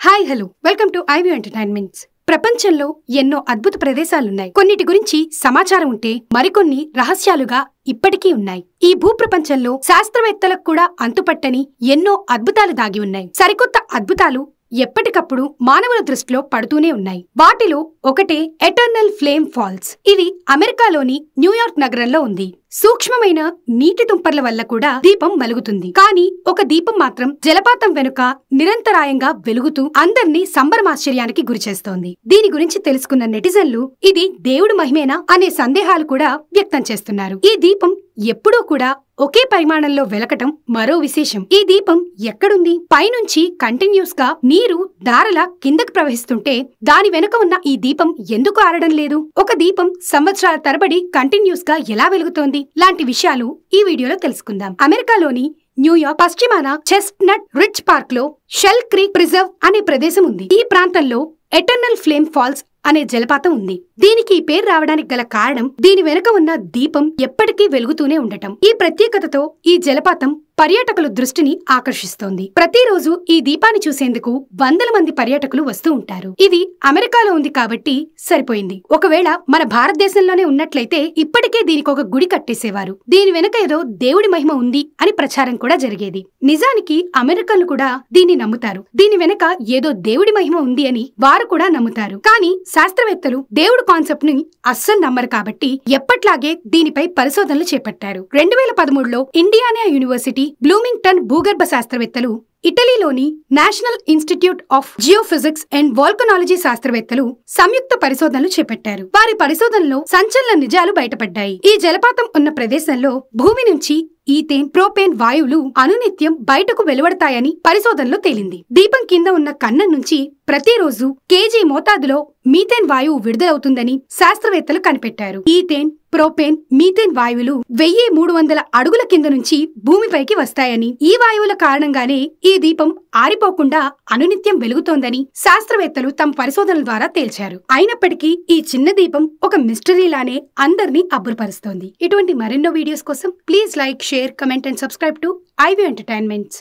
Hi hello welcome to iView entertainments. ప్రపంచంలో ఎన్నో అద్భుత ప్రదేశాలున్నాయి. కొన్నిటి గురించి సమాచారం ఉంటే మరికొన్ని రహస్యాలుగా ఇప్పటికీ ఉన్నాయి. ఈ భూప్రపంచంలో శాస్త్రవేత్తలకు కూడా అంతుపట్టని ఎన్నో అద్భుతాలు దాగి ఉన్నాయి. సరికొత్త అద్భుతాలు ఎప్పటికప్పుడు మానవుల దృష్టిలో పడుతూనే ఉన్నాయి. వాటిలో ఒకటే ఎటర్నల్ ఫ్లేమ్ ఫాల్స్. ఇది అమెరికాలోని న్యూయార్క్ నగరంలో ఉంది. సూక్ష్మమైన నీటి తుంపర్ల వల్ల కూడా దీపం వెలుగుతుంది. కానీ ఒక దీపం మాత్రం జలపాతం వెనుక నిరంతరాయంగా వెలుగుతూ అందర్నీ సంబరమాశ్చర్యానికి గురిచేస్తోంది. దీని గురించి తెలుసుకున్న నెటిజన్లు ఇది దేవుడి మహిమేనా అనే సందేహాలు కూడా వ్యక్తం చేస్తున్నారు. ఈ దీపం ఎప్పుడూ కూడా ఒకే పరిమాణంలో వెలకటం మరో విశేషం. ఈ దీపం ఎక్కడుంది? పైనుంచి కంటిన్యూస్ గా నీరు ధారలా కిందకు ప్రవహిస్తుంటే దాని వెనుక ఉన్న ఈ దీపం ఎందుకు ఆరడం లేదు? ఒక దీపం సంవత్సరాల తరబడి కంటిన్యూస్ గా ఎలా వెలుగుతోంది? లాంటి విషయాలు ఈ వీడియోలో తెలుసుకుందాం. అమెరికాలోని న్యూయార్క్ పశ్చిమాన చెస్ట్నట్ రిడ్జ్ పార్క్ లో షెల్ క్రీక్ ప్రిజర్వ్ అనే ప్రదేశం ఉంది. ఈ ప్రాంతంలో ఎటర్నల్ ఫ్లేమ్ ఫాల్స్ అనే జలపాతం ఉంది. దీనికి ఈ పేరు రావడానికి గల కారణం దీని వెనుక ఉన్న దీపం ఎప్పటికీ వెలుగుతూనే ఉండటం. ఈ ప్రత్యేకతతో ఈ జలపాతం పర్యాటకుల దృష్టిని ఆకర్షిస్తోంది. ప్రతిరోజు ఈ దీపాన్ని చూసేందుకు వందల మంది పర్యాటకులు వస్తూ ఉంటారు. ఇది అమెరికాలో ఉంది కాబట్టి సరిపోయింది. ఒకవేళ మన భారతదేశంలోనే ఉన్నట్లయితే ఇప్పటికే దీనికి ఒక గుడి కట్టేసేవారు. దీని వెనుక ఏదో దేవుడి మహిమ ఉంది అని ప్రచారం కూడా జరిగేది. నిజానికి అమెరికన్లు కూడా దీన్ని నమ్ముతారు. దీని వెనుక ఏదో దేవుడి మహిమ ఉంది అని వారు కూడా నమ్ముతారు. కానీ శాస్త్రవేత్తలు దేవుడు కాన్సెప్ట్ ని అస్సలు నమ్మరు కాబట్టి ఎప్పట్లాగే దీనిపై పరిశోధనలు చేపట్టారు. 2013లో ఇండియానా యూనివర్సిటీ బ్లూమింగ్టన్ భూగర్భ శాస్త్రవేత్తలు, ఇటలీలోని national institute of geophysics and volcanology శాస్త్రవేత్తలు సంయుక్త పరిశోధనలు చేపట్టారు. వారి పరిశోధనలో సంచలన నిజాలు బయటపడ్డాయి. ఈ జలపాతం ఉన్న ప్రదేశంలో భూమి నుంచి ఈథేన్, ప్రోపేన్ వాయువులు అనునిత్యం బయటకు వెలువడతాయని పరిశోధనలో తేలింది. దీపం కింద ఉన్న కన్నం నుంచి ప్రతిరోజు కేజీ మోతాదులో మీథేన్ వాయువు విడుదలవుతుందని శాస్త్రవేత్తలు కనిపెట్టారు. ఈథేన్, ప్రోపేన్, మీథేన్ వాయువులు 1300 అడుగుల కింద నుంచి భూమిపైకి వస్తాయని, ఈ వాయువుల కారణంగానే ఈ దీపం ఆరిపోకుండా అనునిత్యం వెలుగుతోందని శాస్త్రవేత్తలు తమ పరిశోధనల ద్వారా తేల్చారు. అయినప్పటికీ ఈ చిన్న దీపం ఒక మిస్టరీలానే అందరినీ అబ్బురపరుస్తోంది. ఇటువంటి మరెన్నో వీడియోస్ కోసం please like, share, comment and subscribe to iView entertainments.